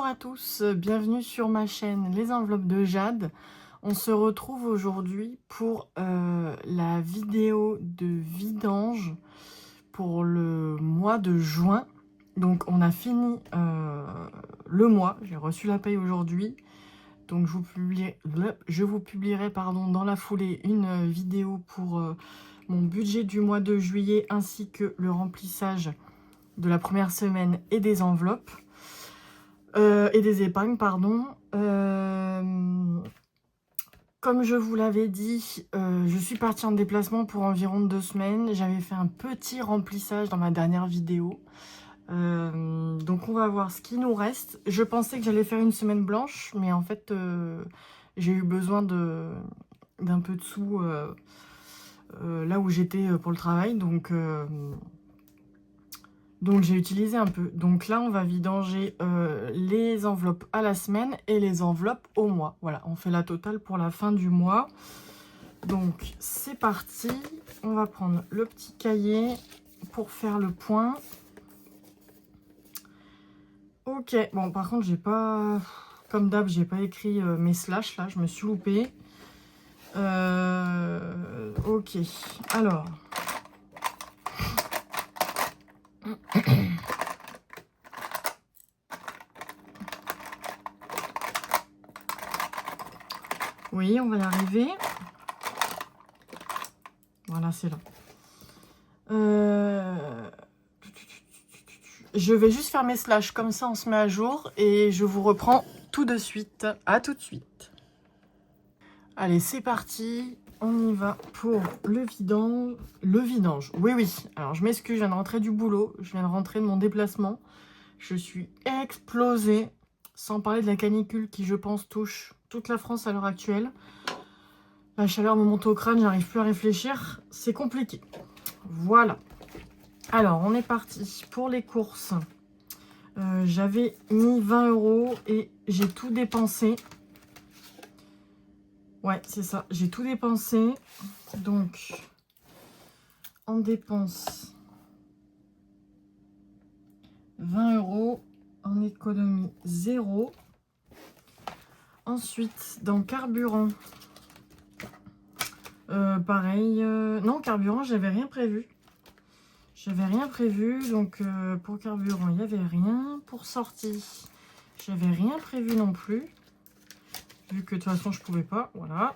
à tous, bienvenue sur ma chaîne Les Enveloppes de Jade. On se retrouve aujourd'hui pour la vidéo de vidange pour le mois de juin. Donc on a fini le mois, j'ai reçu la paye aujourd'hui. Donc je vous publierai dans la foulée une vidéo pour mon budget du mois de juillet ainsi que le remplissage de la première semaine et des enveloppes. Et des épargnes, pardon. Comme je vous l'avais dit, je suis partie en déplacement pour environ 2 semaines. J'avais fait un petit remplissage dans ma dernière vidéo. Donc on va voir ce qui nous reste. Je pensais que j'allais faire une semaine blanche, mais en fait, j'ai eu besoin d'un peu de sous là où j'étais pour le travail. Donc j'ai utilisé un peu. Donc là, on va vidanger les enveloppes à la semaine et les enveloppes au mois. Voilà, on fait la totale pour la fin du mois. Donc c'est parti. On va prendre le petit cahier pour faire le point. Ok, bon par contre, j'ai pas... Comme d'hab, j'ai pas écrit mes slash là, je me suis loupée. Ok, alors... Oui, on va y arriver. Voilà, c'est là. Je vais juste faire mes slash, comme ça on se met à jour et je vous reprends tout de suite. À tout de suite. Allez, c'est parti. On y va pour le vidange. Le vidange, oui, oui. Alors, je m'excuse, je viens de rentrer du boulot. Je viens de rentrer de mon déplacement. Je suis explosée. Sans parler de la canicule qui, je pense, touche toute la France à l'heure actuelle. La chaleur me monte au crâne, j'arrive plus à réfléchir. C'est compliqué. Voilà. Alors, on est parti pour les courses. J'avais mis 20 € et j'ai tout dépensé. Ouais, c'est ça. J'ai tout dépensé. Donc, en dépense 20 €. En économie 0. Ensuite, dans carburant, pareil. Non, carburant, j'avais rien prévu. J'avais rien prévu. Donc, pour carburant, il n'y avait rien. Pour sortie, j'avais rien prévu non plus. Vu que de toute façon, je pouvais pas. Voilà.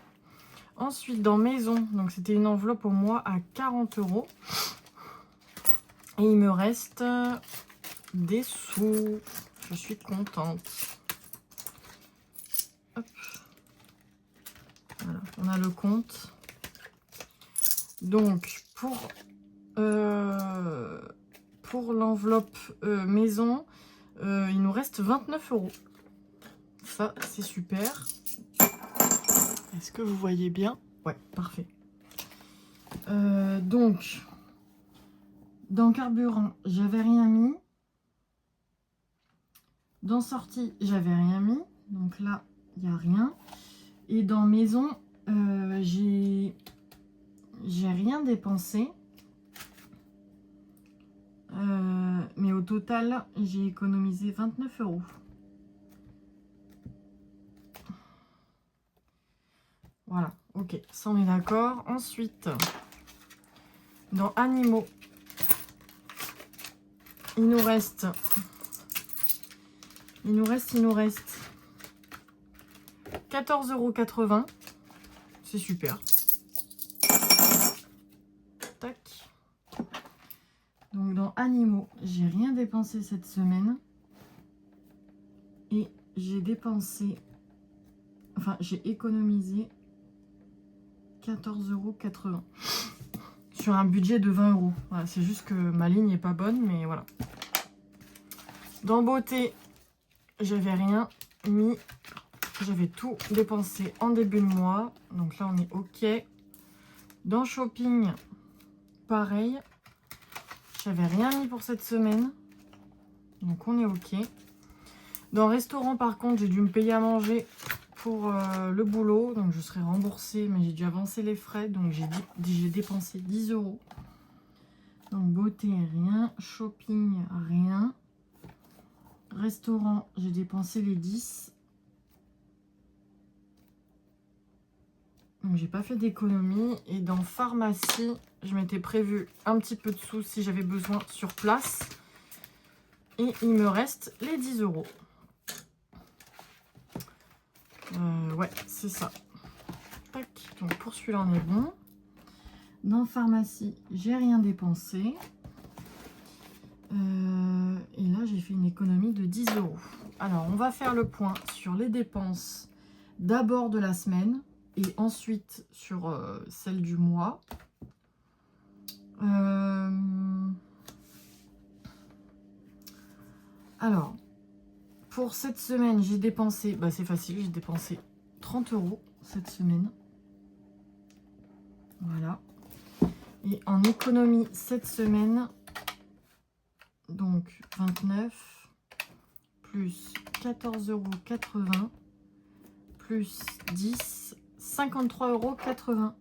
Ensuite, dans maison, donc c'était une enveloppe au mois à 40 €. Et il me reste des sous. Je suis contente. Hop. Voilà, on a le compte. Donc, pour l'enveloppe maison, il nous reste 29 €. Ça, c'est super. Est-ce que vous voyez bien? Ouais, parfait. Donc, dans carburant, j'avais rien mis. Dans sortie, j'avais rien mis. Donc là, il n'y a rien. Et dans maison, j'ai rien dépensé. Mais au total, j'ai économisé 29 €. Voilà, ok, ça on est d'accord. Ensuite, dans animaux, il nous reste 14,80 €. C'est super. Tac. Donc dans animaux, j'ai rien dépensé cette semaine. Et j'ai dépensé... Enfin, j'ai économisé 14,80 € sur un budget de 20 €. Voilà, c'est juste que ma ligne n'est pas bonne, mais voilà. Dans beauté, j'avais rien mis. J'avais tout dépensé en début de mois. Donc là, on est OK. Dans shopping, pareil. J'avais rien mis pour cette semaine. Donc on est OK. Dans restaurant, par contre, j'ai dû me payer à manger pour le boulot. Donc je serai remboursée, mais j'ai dû avancer les frais. Donc j'ai dépensé 10 €. Donc beauté, rien. Shopping, rien. Restaurant, j'ai dépensé les 10. Donc j'ai pas fait d'économie. Et dans pharmacie, je m'étais prévu un petit peu de sous si j'avais besoin sur place. Et il me reste les 10 euros. Ouais, c'est ça. Tac. Donc pour celui-là, on est bon. Dans pharmacie, j'ai rien dépensé. Et là, j'ai fait une économie de 10 euros. Alors, on va faire le point sur les dépenses d'abord de la semaine et ensuite sur celle du mois. Alors, pour cette semaine, j'ai dépensé, bah c'est facile, j'ai dépensé 30 euros cette semaine. Voilà. Et en économie cette semaine, donc 29 plus 14,80 € plus 10, 53,80 €.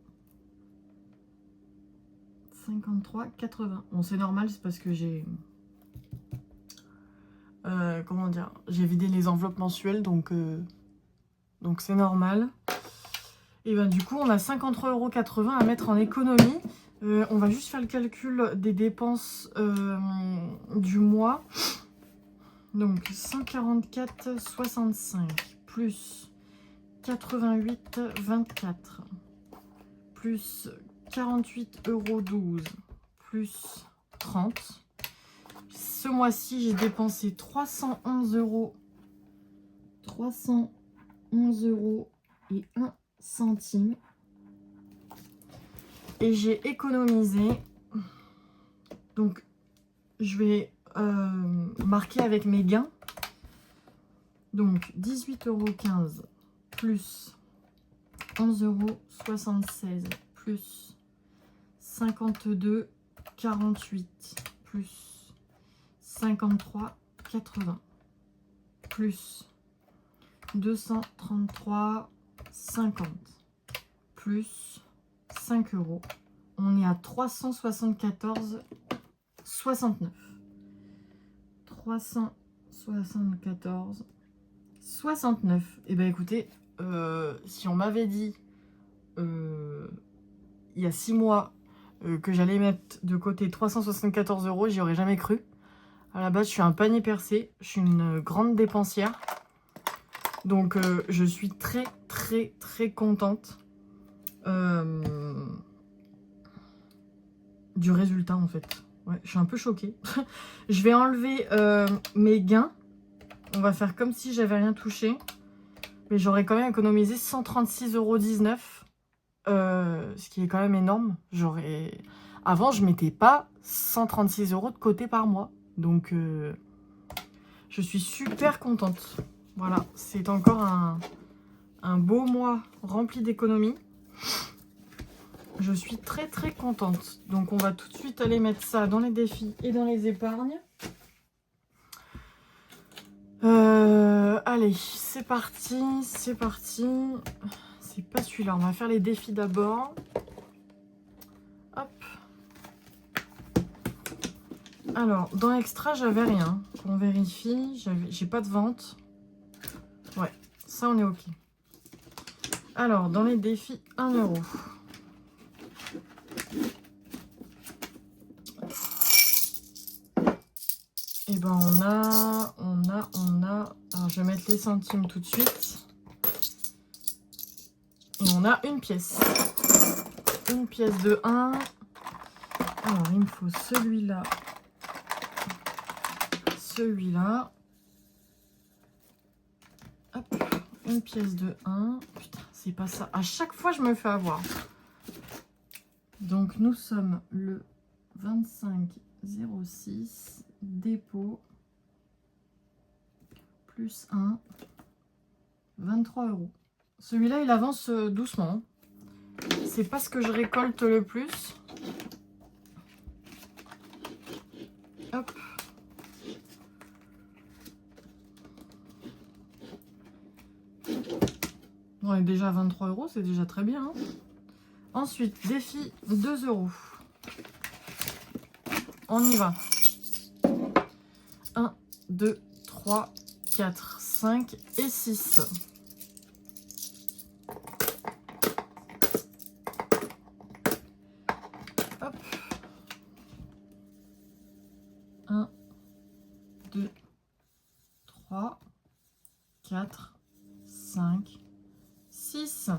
53,80. Bon, c'est normal, c'est parce que j'ai... comment dire, j'ai vidé les enveloppes mensuelles, donc c'est normal. Et ben du coup, on a 53,80 € à mettre en économie. On va juste faire le calcul des dépenses du mois. Donc 144,65 plus 88,24 plus 48,12 € plus 30. Ce mois-ci, j'ai dépensé 311 €. 311 € et 1 centime. Et j'ai économisé. Donc, je vais marquer avec mes gains. Donc, 18,15 € plus 11,76 € plus 52,48 plus 53,80 plus 233,50 plus 5 €. On est à 374,69. 374,69. Et ben écoutez, si on m'avait dit il y a 6 mois que j'allais mettre de côté 374 €, j'y aurais jamais cru. À la base, je suis un panier percé, je suis une grande dépensière. Donc, je suis très, très, très contente du résultat, en fait. Ouais, je suis un peu choquée. Je vais enlever mes gains. On va faire comme si j'avais rien touché. Mais j'aurais quand même économisé 136,19 €. Ce qui est quand même énorme. Avant, je mettais pas 136 € de côté par mois. Donc, je suis super contente. Voilà, c'est encore un beau mois rempli d'économies. Je suis très très contente. Donc, on va tout de suite aller mettre ça dans les défis et dans les épargnes. Allez, c'est parti, c'est parti. C'est pas celui-là, on va faire les défis d'abord. Hop. Alors, dans Extra, j'avais rien. On vérifie, j'ai pas de vente. Ouais, ça on est ok. Alors, dans les défis, 1 €. Et ben on a. Alors, je vais mettre les centimes tout de suite. Et on a une pièce. Une pièce de 1. Alors, il me faut celui-là. Celui-là. Hop, une pièce de 1. Putain, c'est pas ça. À chaque fois, je me fais avoir. Donc, nous sommes le 25,06. Dépôt. Plus 1. 23 €. Celui-là, il avance doucement. C'est pas ce que je récolte le plus. Hop. On est déjà à 23 €, c'est déjà très bien. Hein. Ensuite, défi 2 €. On y va. 1, 2, 3. 3, 4, 5 et 6. Hop. 1, 2, 3, 4, 5, 6.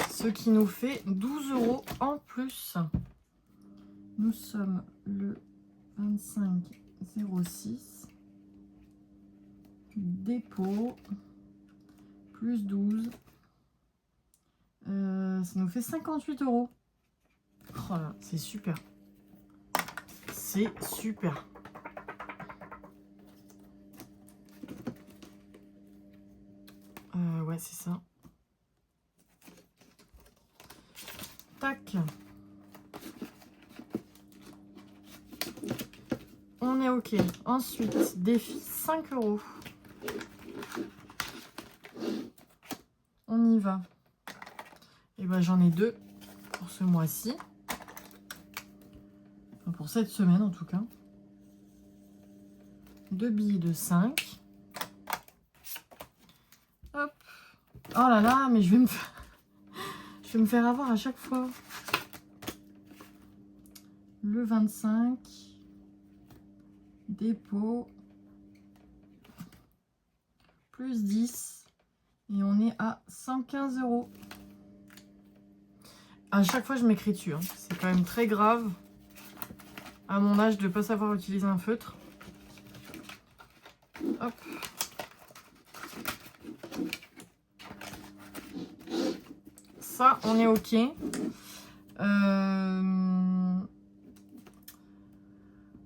Ce qui nous fait 12 € en plus. Nous sommes le 25/06. Dépôt. Plus 12. Ça nous fait 58 €. Oh là, c'est super. C'est super. Ouais, c'est ça. Tac. On est OK. Ensuite, défi 5 €. On y va. Et ben j'en ai 2 pour ce mois-ci. Enfin, pour cette semaine en tout cas. 2 billets de 5. Hop. Oh là là, mais je vais me faire avoir à chaque fois. Le 25. Dépôt. Plus 10. Et on est à 115 €. À chaque fois, je m'écris dessus. Hein. C'est quand même très grave, à mon âge, de ne pas savoir utiliser un feutre. Hop. Ça, on est OK.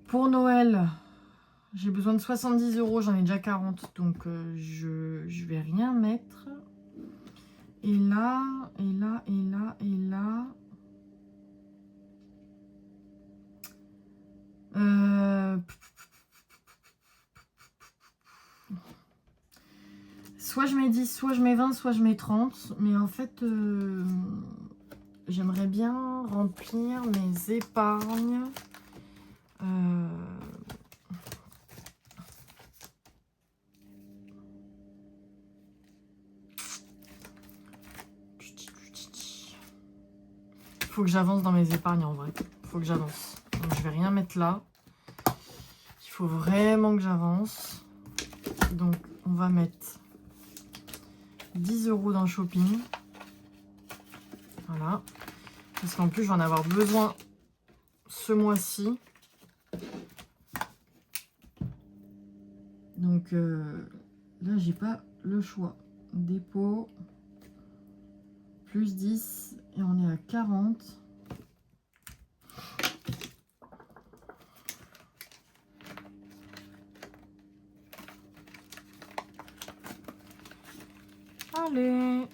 Pour Noël, j'ai besoin de 70 €. J'en ai déjà 40. Donc, je vais rien mettre. Et là, et là, et là, et là. Soit je mets 10, soit je mets 20, soit je mets 30. Mais en fait, j'aimerais bien remplir mes épargnes. Faut que j'avance dans mes épargnes en vrai. Faut que j'avance. Donc je vais rien mettre là. Il faut vraiment que j'avance. Donc on va mettre 10 € dans le shopping. Voilà. Parce qu'en plus je vais en avoir besoin ce mois-ci. Donc là j'ai pas le choix. Dépôt. Plus 10. Et on est à 40. Allez.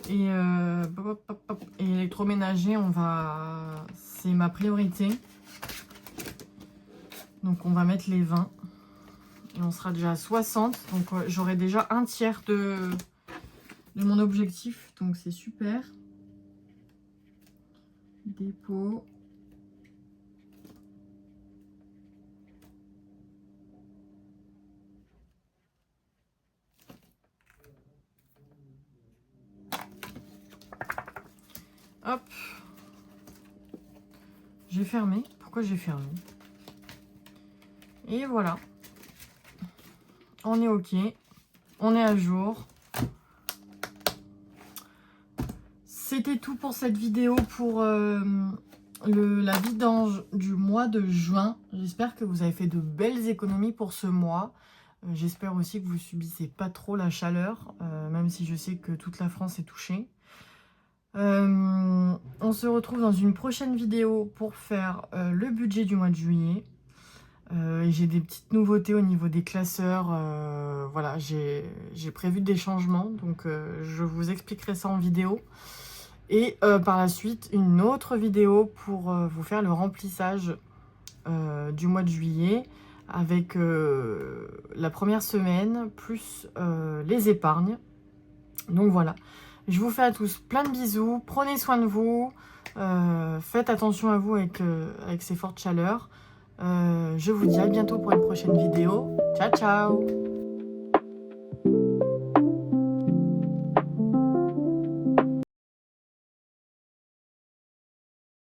Et électroménager, c'est ma priorité. Donc on va mettre les 20. Et on sera déjà à 60. Donc j'aurai déjà un tiers de mon objectif. Donc c'est super. Dépôt. Hop. J'ai fermé. Pourquoi j'ai fermé? Et voilà. On est OK. On est à jour. C'était tout pour cette vidéo pour la vidange du mois de juin. J'espère que vous avez fait de belles économies pour ce mois. J'espère aussi que vous subissez pas trop la chaleur, même si je sais que toute la France est touchée. On se retrouve dans une prochaine vidéo pour faire le budget du mois de juillet. J'ai des petites nouveautés au niveau des classeurs. Voilà, j'ai prévu des changements, donc je vous expliquerai ça en vidéo. Et par la suite, une autre vidéo pour vous faire le remplissage du mois de juillet avec la première semaine plus les épargnes. Donc voilà, je vous fais à tous plein de bisous, prenez soin de vous, Faites attention à vous avec ces fortes chaleurs. Je vous dis à bientôt pour une prochaine vidéo. Ciao, ciao!